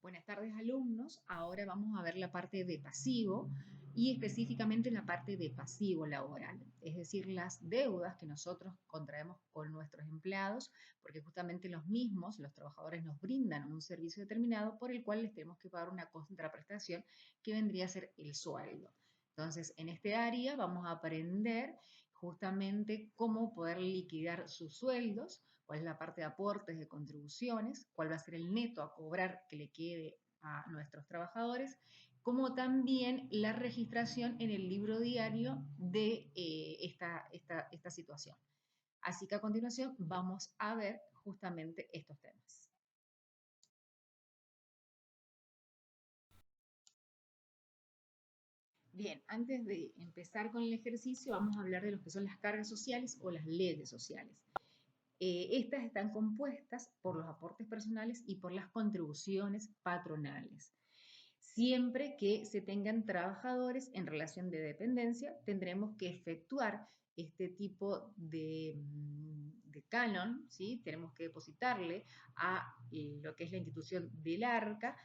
Buenas tardes, alumnos. Ahora vamos a ver la parte de pasivo y específicamente la parte de pasivo laboral, es decir, las deudas que nosotros contraemos con nuestros empleados, porque justamente los mismos, los trabajadores, nos brindan un servicio determinado por el cual les tenemos que pagar una contraprestación que vendría a ser el sueldo. Entonces, en este área vamos a aprender justamente cómo poder liquidar sus sueldos, cuál es la parte de aportes, de contribuciones, cuál va a ser el neto a cobrar que le quede a nuestros trabajadores, como también la registración en el libro diario de esta situación. Así que a continuación vamos a ver justamente estos temas. Bien, antes de empezar con el ejercicio, vamos a hablar de lo que son las cargas sociales o las leyes sociales. Estas están compuestas por los aportes personales y por las contribuciones patronales. Siempre que se tengan trabajadores en relación de dependencia, tendremos que efectuar este tipo de canon, ¿sí? Tenemos que depositarle a lo que es la institución del ARCA,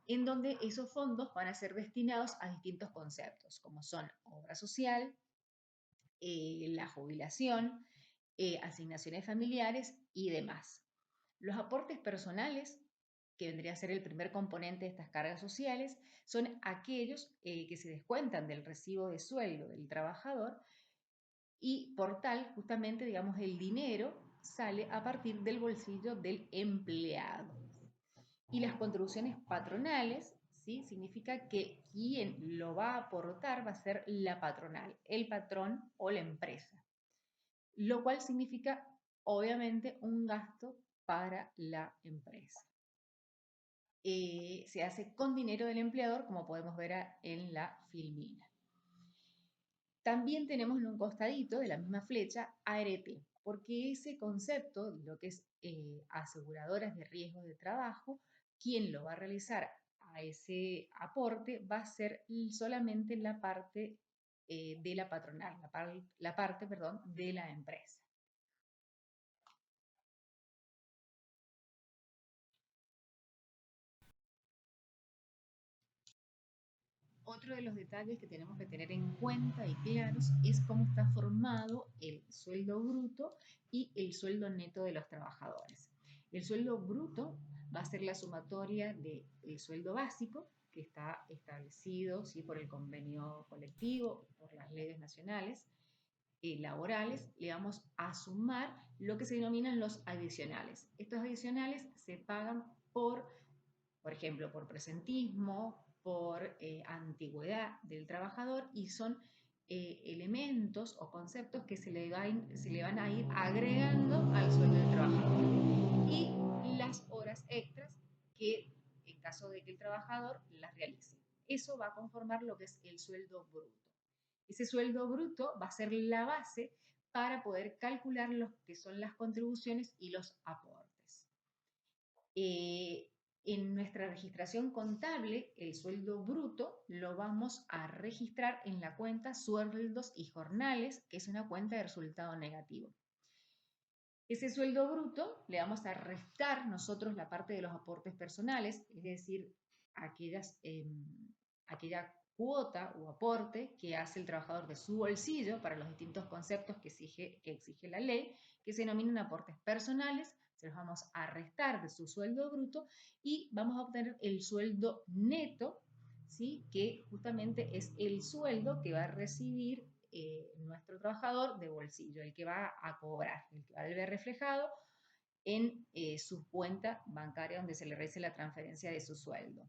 en donde esos fondos van a ser destinados a distintos conceptos, como son obra social, la jubilación, asignaciones familiares y demás. Los aportes personales, que vendría a ser el primer componente de estas cargas sociales, son aquellos que se descuentan del recibo de sueldo del trabajador y por tal, justamente, digamos, el dinero sale a partir del bolsillo del empleado. Y las contribuciones patronales, ¿sí? Significa que quien lo va a aportar va a ser la patronal, el patrón o la empresa, lo cual significa, obviamente, un gasto para la empresa. Se hace con dinero del empleador, como podemos ver en la filmina. También tenemos en un costadito de la misma flecha ART, porque ese concepto, lo que es aseguradoras de riesgos de trabajo, quien lo va a realizar a ese aporte va a ser solamente la parte de la patronal, la parte, perdón, de la empresa. Otro de los detalles que tenemos que tener en cuenta y claros es cómo está formado el sueldo bruto y el sueldo neto de los trabajadores. El sueldo bruto va a ser la sumatoria del sueldo básico, que está establecido, ¿sí?, por el convenio colectivo, por las leyes nacionales laborales. Le vamos a sumar lo que se denominan los adicionales. Estos adicionales se pagan por ejemplo, por presentismo, por antigüedad del trabajador, y son elementos o conceptos que se le van a ir agregando al sueldo del trabajador. Y las horas extras que, en caso de que el trabajador las realice. Eso va a conformar lo que es el sueldo bruto. Ese sueldo bruto va a ser la base para poder calcular lo que son las contribuciones y los aportes. En nuestra registración contable, el sueldo bruto lo vamos a registrar en la cuenta sueldos y jornales, que es una cuenta de resultado negativo. Ese sueldo bruto le vamos a restar nosotros la parte de los aportes personales, es decir, aquella cuota o aporte que hace el trabajador de su bolsillo para los distintos conceptos que exige la ley, que se denominan aportes personales. Se los vamos a restar de su sueldo bruto y vamos a obtener el sueldo neto, ¿sí?, que justamente es el sueldo que va a recibir nuestro trabajador de bolsillo, el que va a cobrar, el que va a ver reflejado en su cuenta bancaria donde se le realice la transferencia de su sueldo.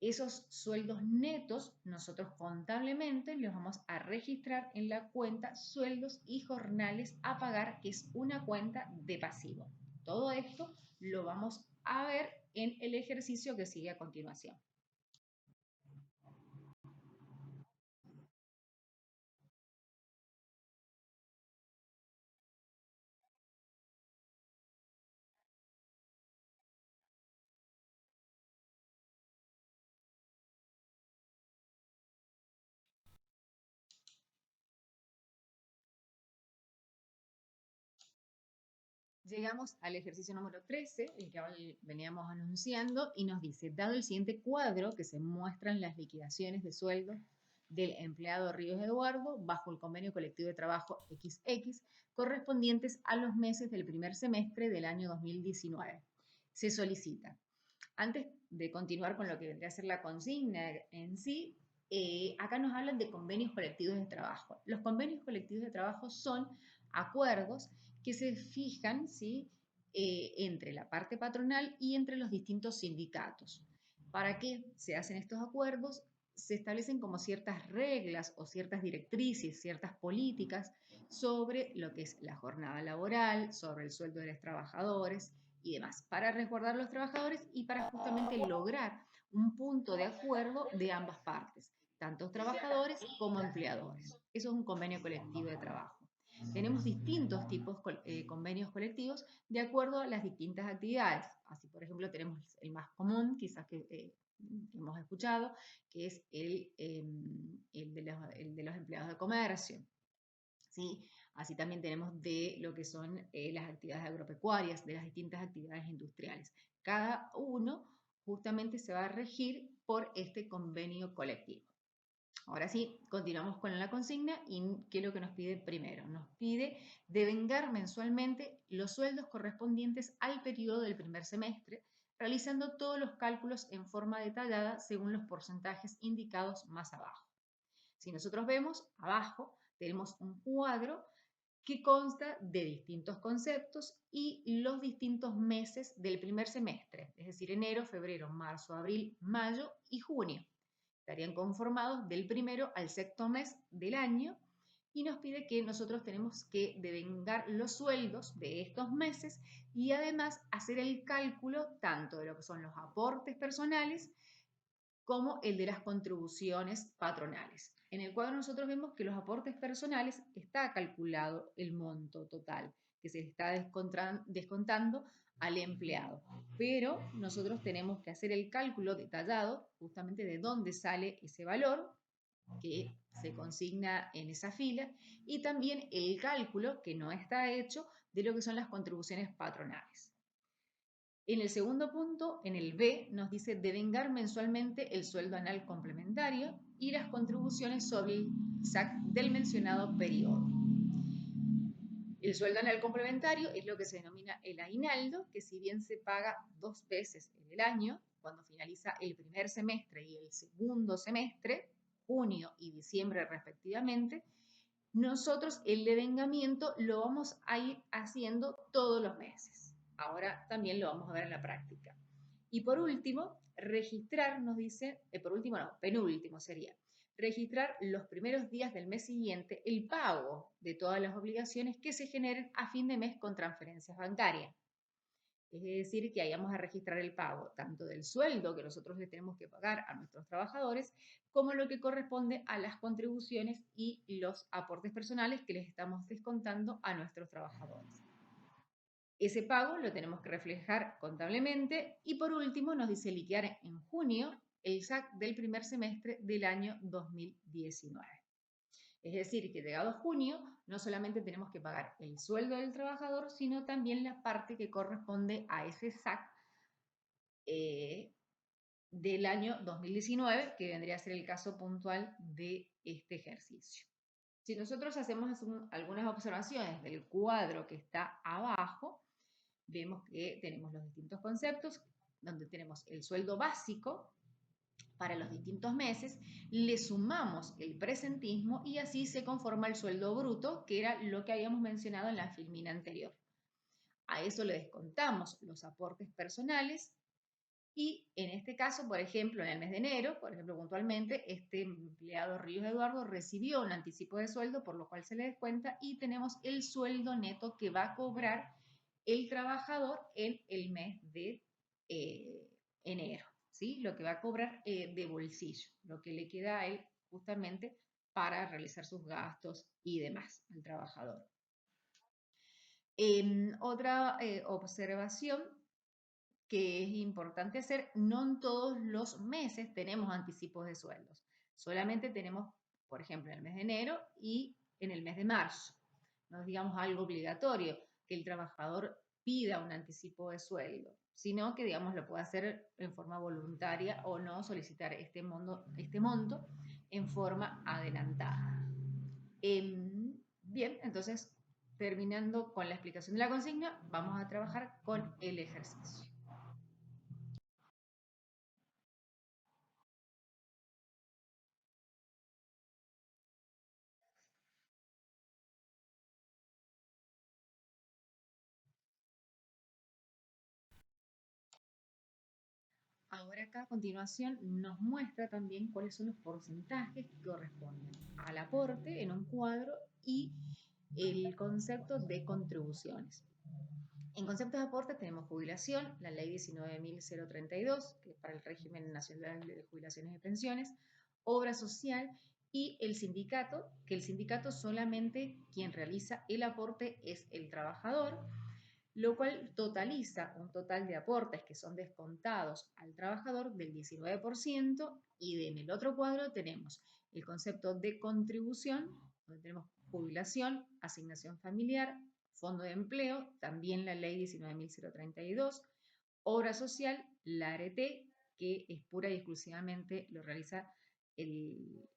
Esos sueldos netos nosotros contablemente los vamos a registrar en la cuenta sueldos y jornales a pagar, que es una cuenta de pasivo. Todo esto lo vamos a ver en el ejercicio que sigue a continuación. Llegamos al ejercicio número 13, el que veníamos anunciando, y nos dice, dado el siguiente cuadro que se muestran las liquidaciones de sueldo del empleado Ríos Eduardo bajo el convenio colectivo de trabajo XX, correspondientes a los meses del primer semestre del año 2019. Se solicita. Antes de continuar con lo que vendría a ser la consigna en sí, acá nos hablan de convenios colectivos de trabajo. Los convenios colectivos de trabajo son acuerdos que se fijan, ¿sí? Entre la parte patronal y entre los distintos sindicatos. ¿Para qué se hacen estos acuerdos? Se establecen como ciertas reglas o ciertas directrices, ciertas políticas sobre lo que es la jornada laboral, sobre el sueldo de los trabajadores y demás, para resguardar a los trabajadores y para justamente lograr un punto de acuerdo de ambas partes, tanto trabajadores como empleadores. Eso es un convenio colectivo de trabajo. Tenemos distintos tipos de convenios colectivos de acuerdo a las distintas actividades. Así, por ejemplo, tenemos el más común, quizás que hemos escuchado, que es el de los empleados de comercio. ¿Sí? Así también tenemos de lo que son las actividades agropecuarias, de las distintas actividades industriales. Cada uno justamente se va a regir por este convenio colectivo. Ahora sí, continuamos con la consigna y ¿qué es lo que nos pide primero? Nos pide devengar mensualmente los sueldos correspondientes al periodo del primer semestre, realizando todos los cálculos en forma detallada según los porcentajes indicados más abajo. Si nosotros vemos, abajo tenemos un cuadro que consta de distintos conceptos y los distintos meses del primer semestre, es decir, enero, febrero, marzo, abril, mayo y junio. Estarían conformados del primero al sexto mes del año y nos pide que nosotros tenemos que devengar los sueldos de estos meses y además hacer el cálculo tanto de lo que son los aportes personales como el de las contribuciones patronales. En el cuadro nosotros vemos que los aportes personales está calculado el monto total que se está descontando al empleado. Pero nosotros tenemos que hacer el cálculo detallado justamente de dónde sale ese valor que se consigna en esa fila y también el cálculo que no está hecho de lo que son las contribuciones patronales. En el segundo punto, en el B, nos dice devengar mensualmente el sueldo anual complementario y las contribuciones sobre el SAC del mencionado periodo. El sueldo anual complementario es lo que se denomina el aguinaldo, que si bien se paga 2 veces en el año, cuando finaliza el primer semestre y el segundo semestre, junio y diciembre respectivamente, nosotros el devengamiento lo vamos a ir haciendo todos los meses. Ahora también lo vamos a ver en la práctica. Y por último, registrar, nos dice, por último no, penúltimo sería, registrar los primeros días del mes siguiente el pago de todas las obligaciones que se generen a fin de mes con transferencias bancarias. Es decir, que vamos a registrar el pago tanto del sueldo que nosotros le tenemos que pagar a nuestros trabajadores, como lo que corresponde a las contribuciones y los aportes personales que les estamos descontando a nuestros trabajadores. Ese pago lo tenemos que reflejar contablemente y por último nos dice liquidar en junio el SAC del primer semestre del año 2019. Es decir, que llegado junio no solamente tenemos que pagar el sueldo del trabajador, sino también la parte que corresponde a ese SAC del año 2019, que vendría a ser el caso puntual de este ejercicio. Si nosotros hacemos algunas observaciones del cuadro que está abajo, vemos que tenemos los distintos conceptos, donde tenemos el sueldo básico para los distintos meses, le sumamos el presentismo y así se conforma el sueldo bruto, que era lo que habíamos mencionado en la filmina anterior. A eso le descontamos los aportes personales y en este caso, por ejemplo, en el mes de enero, por ejemplo, puntualmente, este empleado Ríos Eduardo recibió un anticipo de sueldo, por lo cual se le descuenta y tenemos el sueldo neto que va a cobrar el trabajador en el mes de enero, ¿sí? Lo que va a cobrar de bolsillo, lo que le queda a él justamente para realizar sus gastos y demás al trabajador. Otra observación que es importante hacer, no en todos los meses tenemos anticipos de sueldos. Solamente tenemos, por ejemplo, en el mes de enero y en el mes de marzo. No es, digamos, algo obligatorio que el trabajador pida un anticipo de sueldo, sino que, digamos, lo puede hacer en forma voluntaria o no solicitar este monto en forma adelantada. Bien, entonces, terminando con la explicación de la consigna, vamos a trabajar con el ejercicio. Ahora acá a continuación nos muestra también cuáles son los porcentajes que corresponden al aporte en un cuadro y el concepto de contribuciones. En conceptos de aporte tenemos jubilación, la ley 19.032, que es para el régimen nacional de jubilaciones y pensiones, obra social y el sindicato, que el sindicato solamente quien realiza el aporte es el trabajador, lo cual totaliza un total de aportes que son descontados al trabajador del 19% y en el otro cuadro tenemos el concepto de contribución, donde tenemos jubilación, asignación familiar, fondo de empleo, también la ley 19.032, obra social, la ART, que es pura y exclusivamente lo realiza el,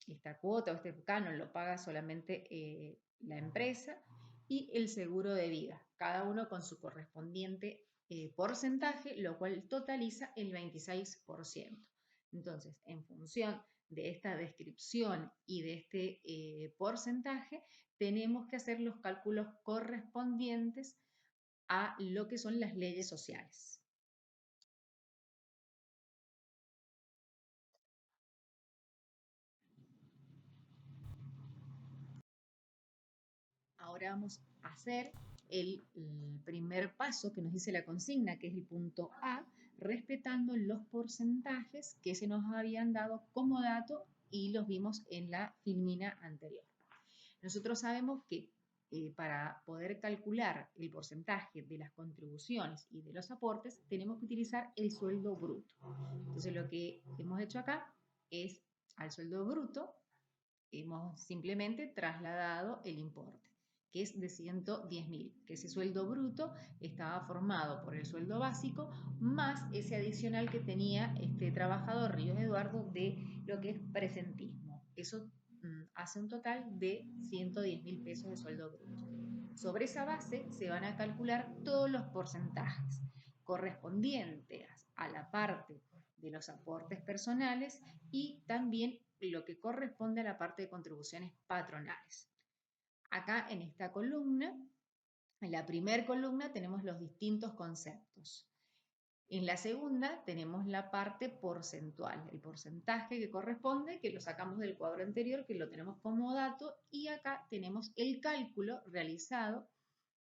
esta cuota o este canon lo paga solamente la empresa, y el seguro de vida, cada uno con su correspondiente porcentaje, lo cual totaliza el 26%. Entonces, en función de esta descripción y de este porcentaje, tenemos que hacer los cálculos correspondientes a lo que son las leyes sociales. Ahora vamos a hacer el primer paso que nos dice la consigna, que es el punto A, respetando los porcentajes que se nos habían dado como dato y los vimos en la filmina anterior. Nosotros sabemos que para poder calcular el porcentaje de las contribuciones y de los aportes, tenemos que utilizar el sueldo bruto. Entonces, lo que hemos hecho acá es al sueldo bruto, hemos simplemente trasladado el importe, que es de 110.000, que ese sueldo bruto estaba formado por el sueldo básico más ese adicional que tenía este trabajador Ríos Eduardo de lo que es presentismo. Eso hace un total de 110.000 pesos de sueldo bruto. Sobre esa base se van a calcular todos los porcentajes correspondientes a la parte de los aportes personales y también lo que corresponde a la parte de contribuciones patronales. Acá en esta columna, en la primera columna tenemos los distintos conceptos. En la segunda tenemos la parte porcentual, el porcentaje que corresponde, que lo sacamos del cuadro anterior, que lo tenemos como dato, y acá tenemos el cálculo realizado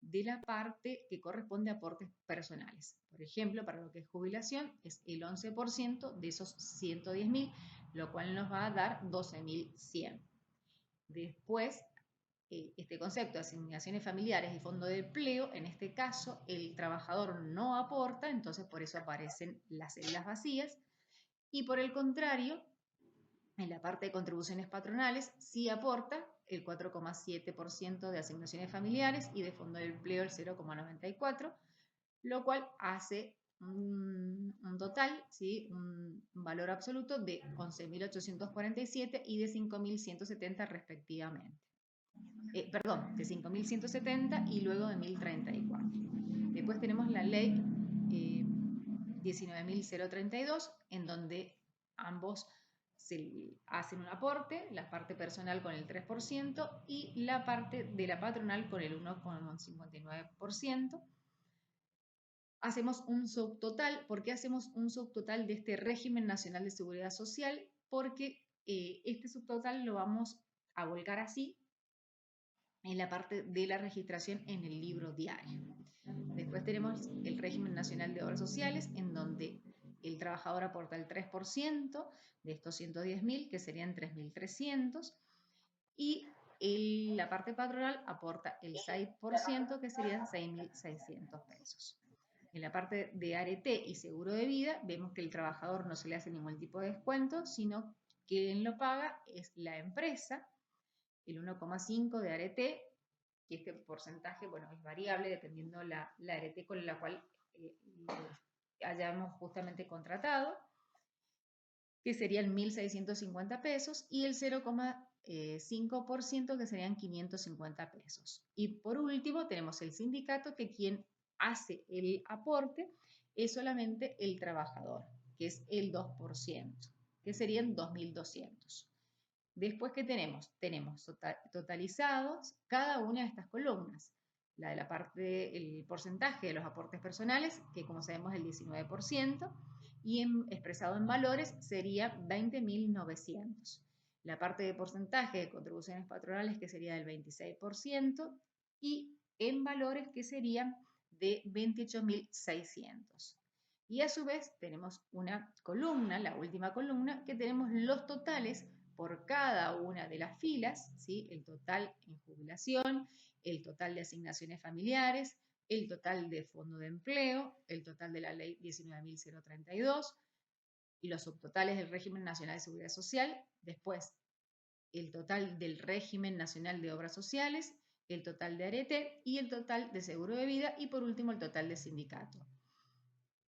de la parte que corresponde a aportes personales. Por ejemplo, para lo que es jubilación, es el 11% de esos 110.000, lo cual nos va a dar 12.100. Después, este concepto de asignaciones familiares y fondo de empleo, en este caso el trabajador no aporta, entonces por eso aparecen las celdas vacías, y por el contrario, en la parte de contribuciones patronales sí aporta el 4,7% de asignaciones familiares y de fondo de empleo el 0,94%, lo cual hace un total, ¿sí? un valor absoluto de 11.847 y de 5.170 respectivamente. Perdón, de 5.170 y luego de 1.034. Después tenemos la ley 19.032, en donde ambos se hacen un aporte, la parte personal con el 3% y la parte de la patronal con el 1,59%. Hacemos un subtotal. ¿Por qué hacemos un subtotal de este régimen nacional de seguridad social? Porque este subtotal lo vamos a volcar así en la parte de la registración en el libro diario. Después tenemos el régimen nacional de obras sociales, en donde el trabajador aporta el 3% de estos 110.000, que serían 3.300, y la parte patronal aporta el 6%, que serían 6.600 pesos. En la parte de ART y seguro de vida, vemos que el trabajador no se le hace ningún tipo de descuento, sino que quien lo paga es la empresa, el 1,5% de ART y este porcentaje, bueno, es variable dependiendo la ART con la cual hayamos justamente contratado, que serían 1.650 pesos, y el 0,5% que serían 550 pesos. Y por último tenemos el sindicato, que quien hace el aporte es solamente el trabajador, que es el 2%, que serían 2.200. Después, ¿qué tenemos? Tenemos totalizados cada una de estas columnas. La de la parte, el porcentaje de los aportes personales, que como sabemos es el 19%, y expresado en valores sería 20.900. La parte de porcentaje de contribuciones patronales, que sería del 26%, y en valores, que serían de 28.600. Y a su vez tenemos una columna, la última columna, que tenemos los totales por cada una de las filas, ¿sí? El total en jubilación, el total de asignaciones familiares, el total de fondo de empleo, el total de la ley 19.032 y los subtotales del régimen nacional de seguridad social, después el total del régimen nacional de obras sociales, el total de arete y el total de seguro de vida, y por último el total de sindicato.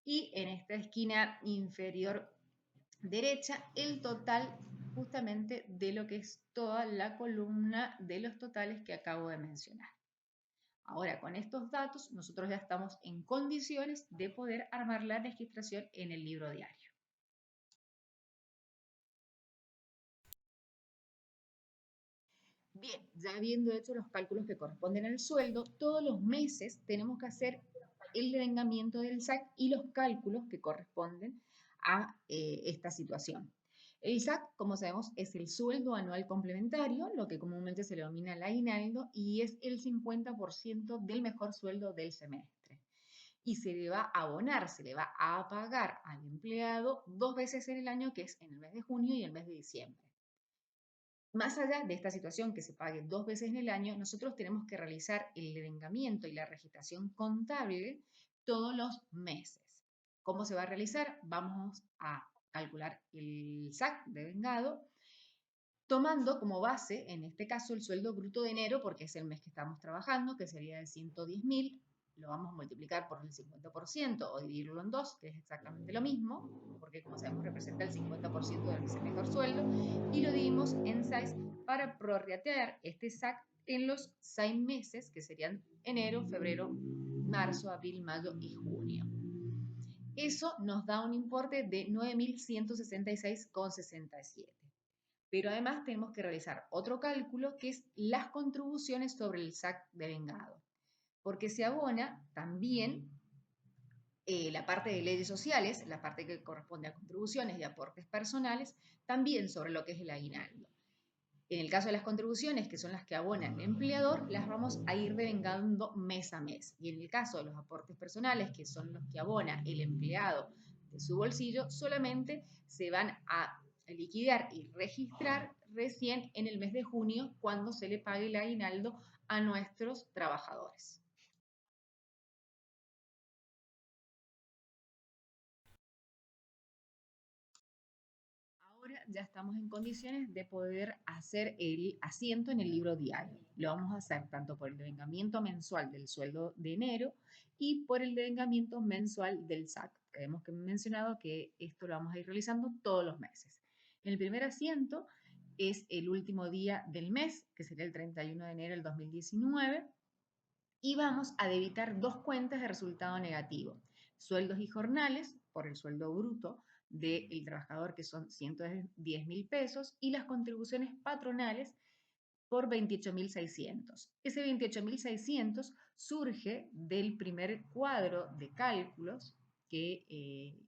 Y en esta esquina inferior derecha, el total justamente de lo que es toda la columna de los totales que acabo de mencionar. Ahora, con estos datos, nosotros ya estamos en condiciones de poder armar la registración en el libro diario. Bien, ya habiendo hecho los cálculos que corresponden al sueldo, todos los meses tenemos que hacer el devengamiento del SAC y los cálculos que corresponden a esta situación. El SAC, como sabemos, es el sueldo anual complementario, lo que comúnmente se le denomina el aguinaldo, y es el 50% del mejor sueldo del semestre. Y se le va a abonar, se le va a pagar al empleado 2 veces en el año, que es en el mes de junio y el mes de diciembre. Más allá de esta situación que se pague 2 veces en el año, nosotros tenemos que realizar el devengamiento y la registración contable todos los meses. ¿Cómo se va a realizar? Vamos a calcular el SAC devengado, tomando como base, en este caso, el sueldo bruto de enero, porque es el mes que estamos trabajando, que sería de 110.000, lo vamos a multiplicar por el 50% o dividirlo en 2, que es exactamente lo mismo, porque como sabemos representa el 50% del mejor sueldo, y lo dividimos en 6 para prorratear este SAC en los 6 meses, que serían enero, febrero, marzo, abril, mayo y junio. Eso nos da un importe de 9.166,67. Pero además tenemos que realizar otro cálculo, que es las contribuciones sobre el SAC devengado, porque se abona también la parte de leyes sociales, la parte que corresponde a contribuciones y aportes personales, también sobre lo que es el aguinaldo. En el caso de las contribuciones, que son las que abona el empleador, las vamos a ir devengando mes a mes. Y en el caso de los aportes personales, que son los que abona el empleado de su bolsillo, solamente se van a liquidar y registrar recién en el mes de junio, cuando se le pague el aguinaldo a nuestros trabajadores. Ahora ya estamos en condiciones de poder hacer el asiento en el libro diario. Lo vamos a hacer tanto por el devengamiento mensual del sueldo de enero y por el devengamiento mensual del SAC. Hemos mencionado que esto lo vamos a ir realizando todos los meses. El primer asiento es el último día del mes, que sería el 31 de enero del 2019, y vamos a debitar dos cuentas de resultado negativo: sueldos y jornales por el sueldo bruto del trabajador, que son 110.000 pesos, y las contribuciones patronales por 28.600. Ese 28.600 surge del primer cuadro de cálculos que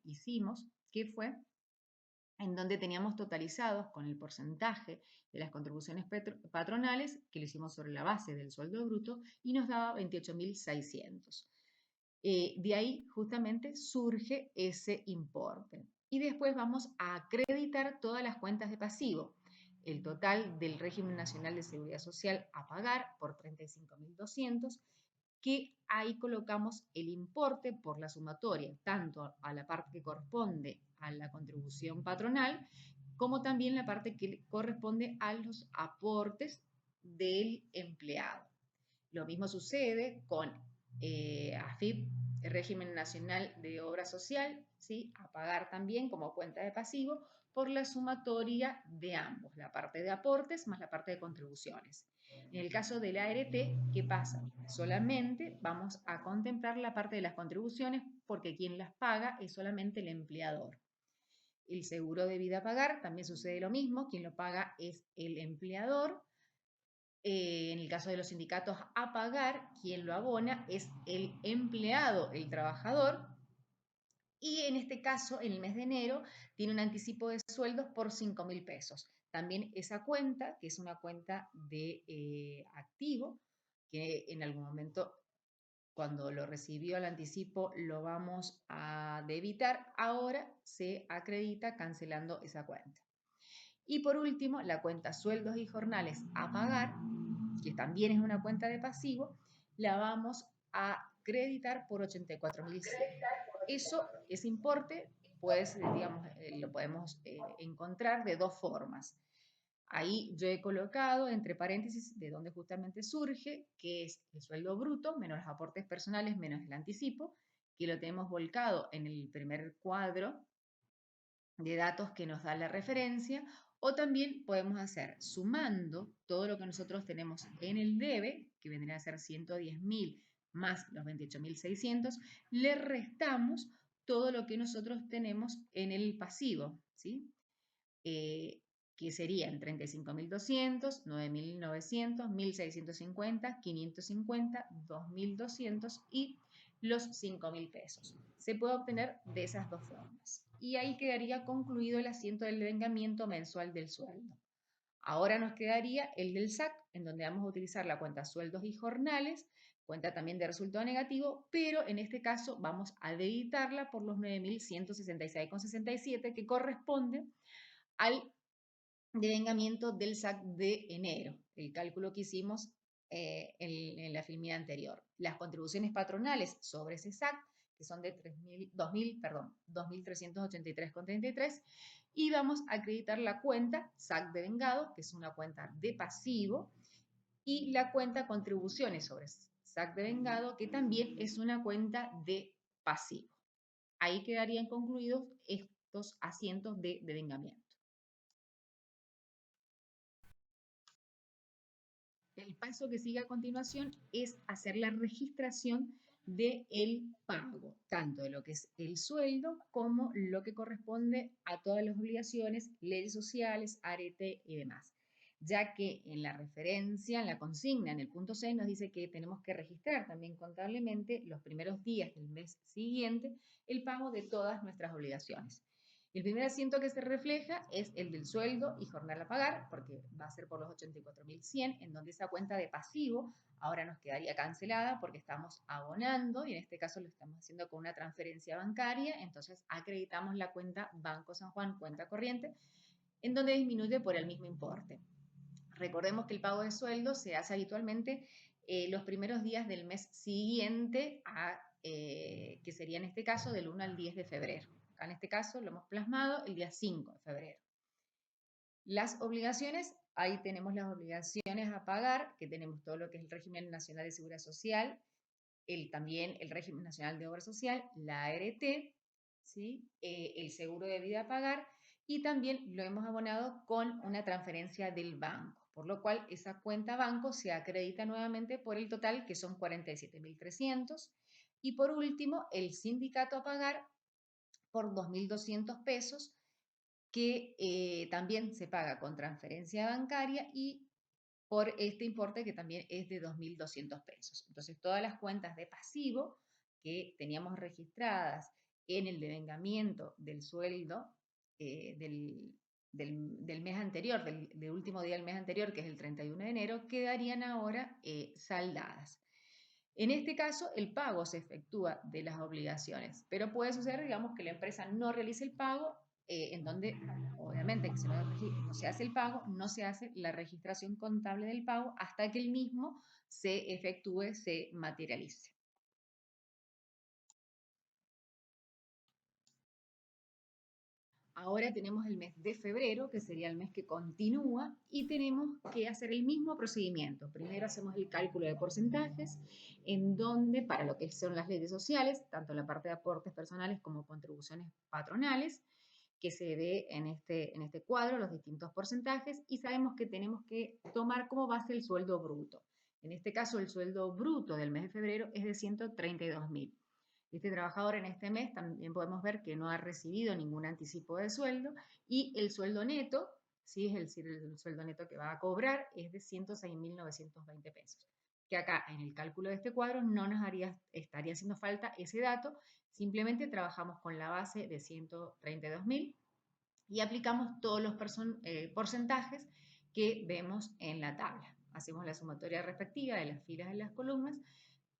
hicimos, que fue en donde teníamos totalizados con el porcentaje de las contribuciones patronales, que lo hicimos sobre la base del sueldo bruto, y nos daba 28.600. De ahí justamente surge ese importe. Y después vamos a acreditar todas las cuentas de pasivo. El total del régimen nacional de seguridad social a pagar por 35.200, que ahí colocamos el importe por la sumatoria, tanto a la parte que corresponde a la contribución patronal, como también la parte que corresponde a los aportes del empleado. Lo mismo sucede con AFIP, el Régimen Nacional de Obra Social, ¿sí? A pagar también como cuenta de pasivo por la sumatoria de ambos, la parte de aportes más la parte de contribuciones. En el caso de la ART, ¿qué pasa? Solamente vamos a contemplar la parte de las contribuciones porque quien las paga es solamente el empleador. El seguro de vida a pagar también sucede lo mismo, quien lo paga es el empleador. En el caso de los sindicatos a pagar, quien lo abona es el empleado, el trabajador. Y en este caso, en el mes de enero, tiene un anticipo de sueldos por 5.000 pesos. También esa cuenta, que es una cuenta de activo, que en algún momento, cuando lo recibió el anticipo, lo vamos a debitar, ahora se acredita cancelando esa cuenta. Y por último, la cuenta sueldos y jornales a pagar, que también es una cuenta de pasivo, la vamos a acreditar por 84.100. Eso, ese importe, pues, digamos, lo podemos encontrar de dos formas. Ahí yo he colocado entre paréntesis de donde justamente surge, que es el sueldo bruto menos los aportes personales menos el anticipo, que lo tenemos volcado en el primer cuadro de datos que nos da la referencia, o también podemos hacer sumando todo lo que nosotros tenemos en el debe, que vendría a ser 110.000 más los 28.600, le restamos todo lo que nosotros tenemos en el pasivo, ¿sí? Que serían 35.200, 9.900, 1.650, 550, 2.200 y los 5.000 pesos. Se puede obtener de esas dos formas. Y ahí quedaría concluido el asiento del devengamiento mensual del sueldo. Ahora nos quedaría el del SAC, en donde vamos a utilizar la cuenta sueldos y jornales, cuenta también de resultado negativo, pero en este caso vamos a debitarla por los 9.166,67 que corresponde al devengamiento del SAC de enero, el cálculo que hicimos en la filmina anterior. Las contribuciones patronales sobre ese SAC, que son de 2.383,33, y vamos a acreditar la cuenta SAC de vengado, que es una cuenta de pasivo, y la cuenta contribuciones sobre SAC de vengado, que también es una cuenta de pasivo. Ahí quedarían concluidos estos asientos de devengamiento. El paso que sigue a continuación es hacer la registración del pago, tanto de lo que es el sueldo como lo que corresponde a todas las obligaciones, leyes sociales, arete y demás. Ya que en la referencia, en la consigna, en el punto 6, nos dice que tenemos que registrar también contablemente los primeros días del mes siguiente el pago de todas nuestras obligaciones. El primer asiento que se refleja es el del sueldo y jornada a pagar, porque va a ser por los 84.100, en donde esa cuenta de pasivo ahora nos quedaría cancelada porque estamos abonando y en este caso lo estamos haciendo con una transferencia bancaria, entonces acreditamos la cuenta Banco San Juan, cuenta corriente, en donde disminuye por el mismo importe. Recordemos que el pago de sueldo se hace habitualmente los primeros días del mes siguiente a que sería en este caso del 1 al 10 de febrero. Acá en este caso lo hemos plasmado el día 5 de febrero. Las obligaciones, ahí tenemos las obligaciones a pagar, que tenemos todo lo que es el régimen nacional de seguridad social, también el régimen nacional de obra social, la ART, ¿sí? El seguro de vida a pagar, y también lo hemos abonado con una transferencia del banco, por lo cual esa cuenta banco se acredita nuevamente por el total, que son 47.300. Y por último, el sindicato a pagar por 2.200 pesos, que también se paga con transferencia bancaria y por este importe que también es de 2.200 pesos. Entonces, todas las cuentas de pasivo que teníamos registradas en el devengamiento del sueldo del mes anterior, del último día del mes anterior, que es el 31 de enero, quedarían ahora saldadas. En este caso, el pago se efectúa de las obligaciones, pero puede suceder, digamos, que la empresa no realice el pago, en donde, obviamente, que no se hace el pago, no se hace la registración contable del pago hasta que el mismo se efectúe, se materialice. Ahora tenemos el mes de febrero, que sería el mes que continúa, y tenemos que hacer el mismo procedimiento. Primero hacemos el cálculo de porcentajes, en donde para lo que son las leyes sociales, tanto la parte de aportes personales como contribuciones patronales, que se ve en este cuadro los distintos porcentajes, y sabemos que tenemos que tomar como base el sueldo bruto. En este caso, el sueldo bruto del mes de febrero es de 132.000. Este trabajador en este mes también podemos ver que no ha recibido ningún anticipo de sueldo, y el sueldo neto, ¿sí? Es decir, el sueldo neto que va a cobrar es de 106.920 pesos. Que acá en el cálculo de este cuadro no nos estaría haciendo falta ese dato, simplemente trabajamos con la base de 132.000 y aplicamos todos los porcentajes que vemos en la tabla. Hacemos la sumatoria respectiva de las filas y las columnas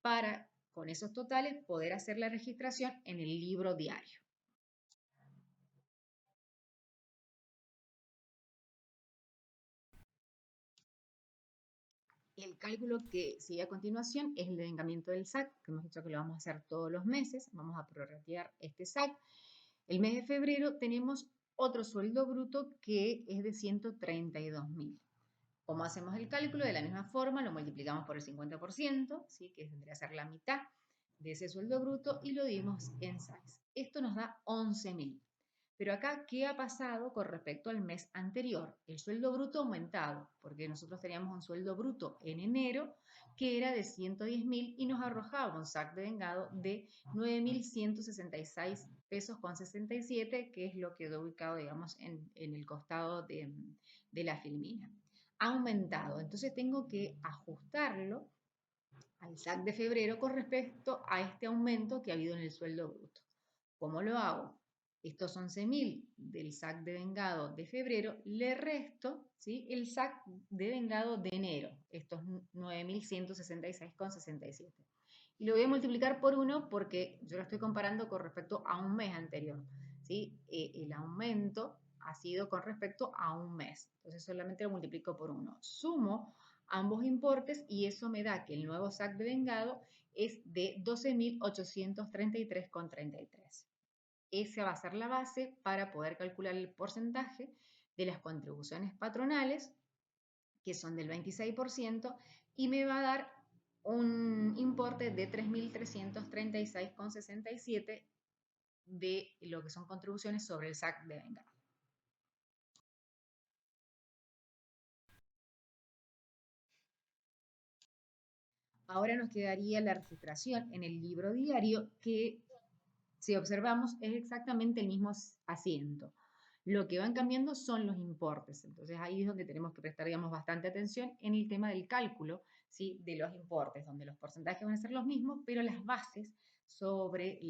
para, con esos totales, poder hacer la registración en el libro diario. El cálculo que sigue a continuación es el devengamiento del SAC, que hemos dicho que lo vamos a hacer todos los meses. Vamos a prorratear este SAC. El mes de febrero tenemos otro sueldo bruto que es de 132.000. ¿Cómo hacemos el cálculo? De la misma forma, lo multiplicamos por el 50%, ¿sí? Que tendría que ser la mitad de ese sueldo bruto, y lo dividimos en 6. Esto nos da 11.000. Pero acá, ¿qué ha pasado con respecto al mes anterior? El sueldo bruto ha aumentado, porque nosotros teníamos un sueldo bruto en enero que era de 110.000 y nos arrojaba un SAC de vengado de 9.166 pesos con 67, que es lo que quedó ubicado, digamos, en el costado de la filmina. Ha aumentado, entonces tengo que ajustarlo al SAC de febrero con respecto a este aumento que ha habido en el sueldo bruto. ¿Cómo lo hago? Estos 11.000 del SAC de vengado de febrero, le resto, ¿sí?, el SAC de vengado de enero, estos 9.166,67. Y lo voy a multiplicar por 1 porque yo lo estoy comparando con respecto a un mes anterior, ¿sí? El aumento ha sido con respecto a un mes. Entonces solamente lo multiplico por 1. Sumo ambos importes y eso me da que el nuevo SAC de vengado es de 12.833,33. Esa va a ser la base para poder calcular el porcentaje de las contribuciones patronales, que son del 26%, y me va a dar un importe de 3.336,67 de lo que son contribuciones sobre el SAC de vengado. Ahora nos quedaría la registración en el libro diario, que si observamos es exactamente el mismo asiento. Lo que van cambiando son los importes. Entonces ahí es donde tenemos que prestar, digamos, bastante atención en el tema del cálculo, ¿sí?, de los importes, donde los porcentajes van a ser los mismos, pero las bases sobre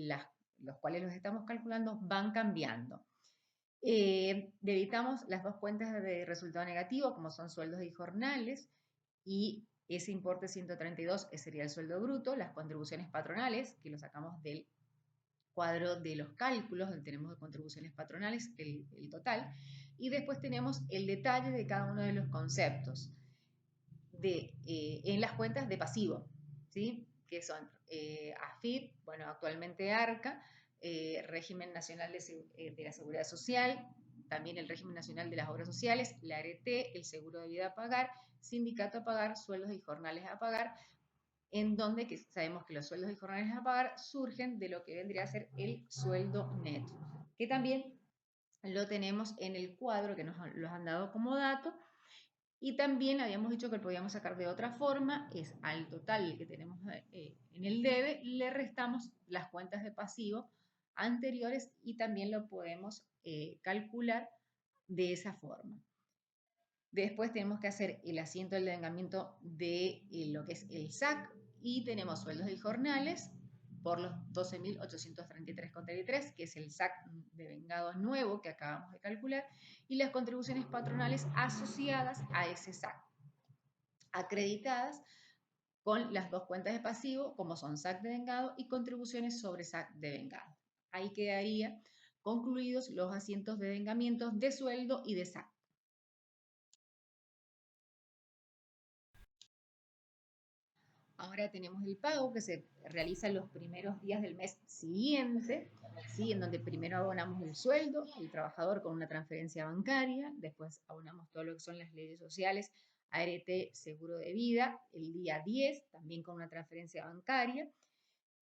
los cuales los estamos calculando van cambiando. Debitamos las dos cuentas de resultado negativo, como son sueldos y jornales, y ese importe 132 sería el sueldo bruto, las contribuciones patronales, que lo sacamos del cuadro de los cálculos, donde tenemos de contribuciones patronales el total, y después tenemos el detalle de cada uno de los conceptos en las cuentas de pasivo, ¿sí?, que son AFIP, bueno, actualmente ARCA, Régimen Nacional de la Seguridad Social, también el Régimen Nacional de las Obras Sociales, la ART, el Seguro de Vida a pagar, Sindicato a pagar, sueldos y jornales a pagar, en donde que sabemos que los sueldos y jornales a pagar surgen de lo que vendría a ser el sueldo neto, que también lo tenemos en el cuadro que nos los han dado como dato. Y también habíamos dicho que lo podíamos sacar de otra forma, es al total que tenemos en el debe, le restamos las cuentas de pasivo anteriores y también lo podemos calcular de esa forma. Después tenemos que hacer el asiento del devengamiento de lo que es el SAC, y tenemos sueldos y jornales por los 12.833,33, que es el SAC de vengado nuevo que acabamos de calcular, y las contribuciones patronales asociadas a ese SAC, acreditadas con las dos cuentas de pasivo, como son SAC de vengado y contribuciones sobre SAC de vengado. Ahí quedaría concluidos los asientos de devengamientos de sueldo y de SAC. Ahora tenemos el pago que se realiza en los primeros días del mes siguiente, ¿sí? En donde primero abonamos el sueldo, el trabajador con una transferencia bancaria, después abonamos todo lo que son las leyes sociales, ART, seguro de vida, el día 10 también con una transferencia bancaria,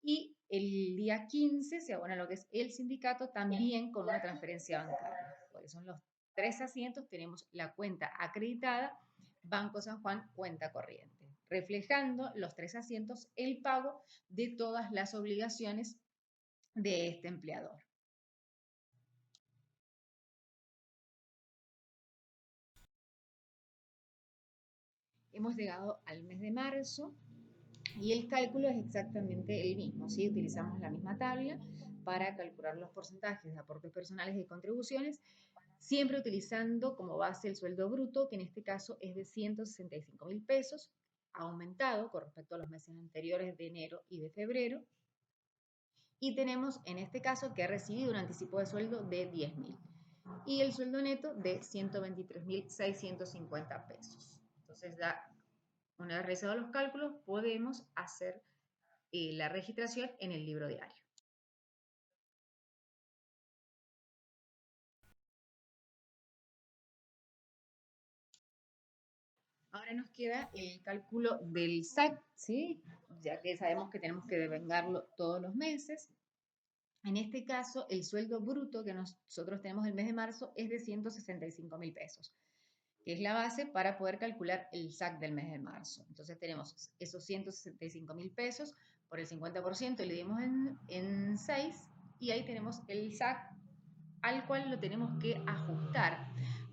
y el día 15 se abona lo que es el sindicato también con una transferencia bancaria. Por eso en los 3 asientos tenemos la cuenta acreditada, Banco San Juan, cuenta corriente, reflejando los 3 asientos el pago de todas las obligaciones de este empleador. Hemos llegado al mes de marzo y el cálculo es exactamente el mismo, ¿sí? Utilizamos la misma tabla para calcular los porcentajes de aportes personales y contribuciones, siempre utilizando como base el sueldo bruto, que en este caso es de 165.000 pesos, aumentado con respecto a los meses anteriores de enero y de febrero. Y tenemos en este caso que ha recibido un anticipo de sueldo de 10.000 y el sueldo neto de 123.650 pesos. Entonces, una vez realizados los cálculos, podemos hacer la registración en el libro diario. Ahora nos queda el cálculo del SAC, ¿sí? Ya que sabemos que tenemos que devengarlo todos los meses. En este caso, el sueldo bruto que nosotros tenemos el mes de marzo es de 165.000 pesos, que es la base para poder calcular el SAC del mes de marzo. Entonces tenemos esos 165.000 pesos por el 50%, le dimos en 6 y ahí tenemos el SAC al cual lo tenemos que ajustar.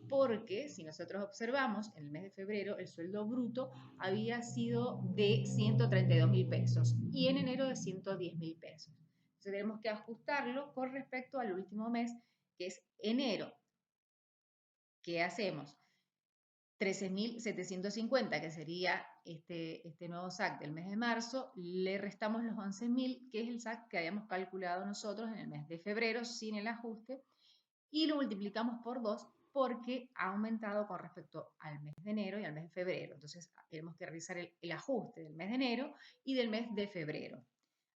Porque si nosotros observamos, en el mes de febrero el sueldo bruto había sido de 132.000 pesos y en enero de 110.000 pesos. Entonces tenemos que ajustarlo con respecto al último mes, que es enero. ¿Qué hacemos? 13.750, que sería este nuevo SAC del mes de marzo, le restamos los 11.000, que es el SAC que habíamos calculado nosotros en el mes de febrero sin el ajuste, y lo multiplicamos por 2 porque ha aumentado con respecto al mes de enero y al mes de febrero. Entonces, tenemos que realizar el ajuste del mes de enero y del mes de febrero.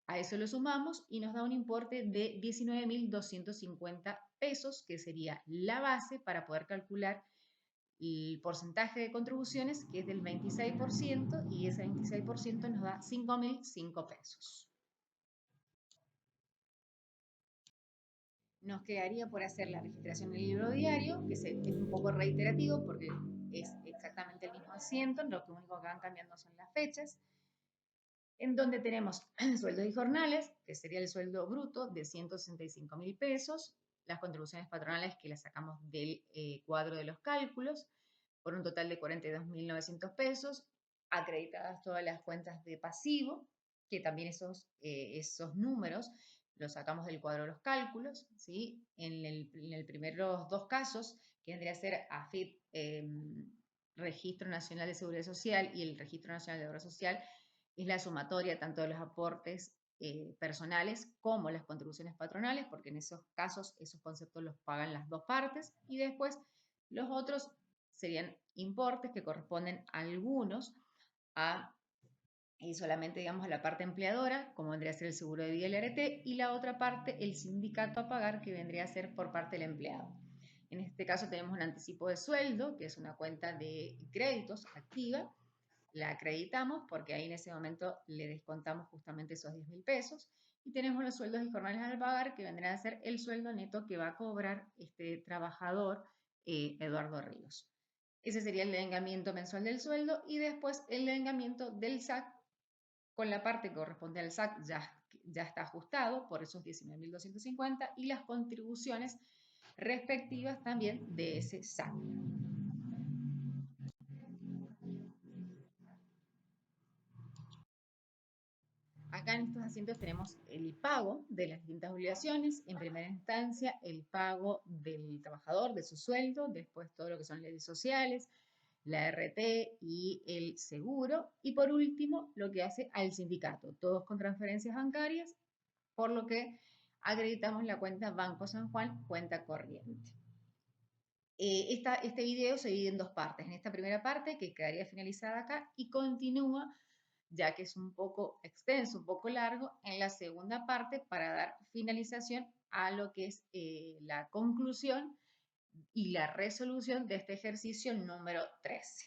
A eso lo sumamos y nos da un importe de 19.250 pesos, que sería la base para poder calcular el porcentaje de contribuciones, que es del 26%, y ese 26% nos da 5.005 pesos. Nos quedaría por hacer la registración en el libro diario, que es un poco reiterativo porque es exactamente el mismo asiento, lo único que van cambiando son las fechas, en donde tenemos sueldos y jornales, que sería el sueldo bruto de 165.000 pesos, las contribuciones patronales que las sacamos del cuadro de los cálculos, por un total de 42.900 pesos, acreditadas todas las cuentas de pasivo, que también esos números los sacamos del cuadro de los cálculos, ¿sí? En el primeros dos casos, que vendría a ser AFIP, Registro Nacional de Seguridad Social y el Registro Nacional de Obra Social, es la sumatoria tanto de los aportes personales como las contribuciones patronales, porque en esos casos esos conceptos los pagan las dos partes, y después los otros serían importes que corresponden a algunos a y solamente, digamos, a la parte empleadora, como vendría a ser el seguro de vida y el ART, y la otra parte, el sindicato a pagar, que vendría a ser por parte del empleado. En este caso tenemos un anticipo de sueldo, que es una cuenta de créditos activa, la acreditamos porque ahí en ese momento le descontamos justamente esos 10.000 pesos, y tenemos los sueldos y jornales al pagar, que vendrán a ser el sueldo neto que va a cobrar este trabajador Eduardo Ríos. Ese sería el devengamiento mensual del sueldo, y después el devengamiento del SAC con la parte que corresponde al SAC ya está ajustado por esos 19.250 y las contribuciones respectivas también de ese SAC. Acá en estos asientos tenemos el pago de las distintas obligaciones. En primera instancia, el pago del trabajador, de su sueldo, después todo lo que son leyes sociales, la RT y el seguro. Y por último, lo que hace al sindicato, todos con transferencias bancarias, por lo que acreditamos la cuenta Banco San Juan, cuenta corriente. Este video se divide en dos partes. En esta primera parte, que quedaría finalizada acá, y continúa ya que es un poco extenso, un poco largo, en la segunda parte para dar finalización a lo que es la conclusión y la resolución de este ejercicio número 13.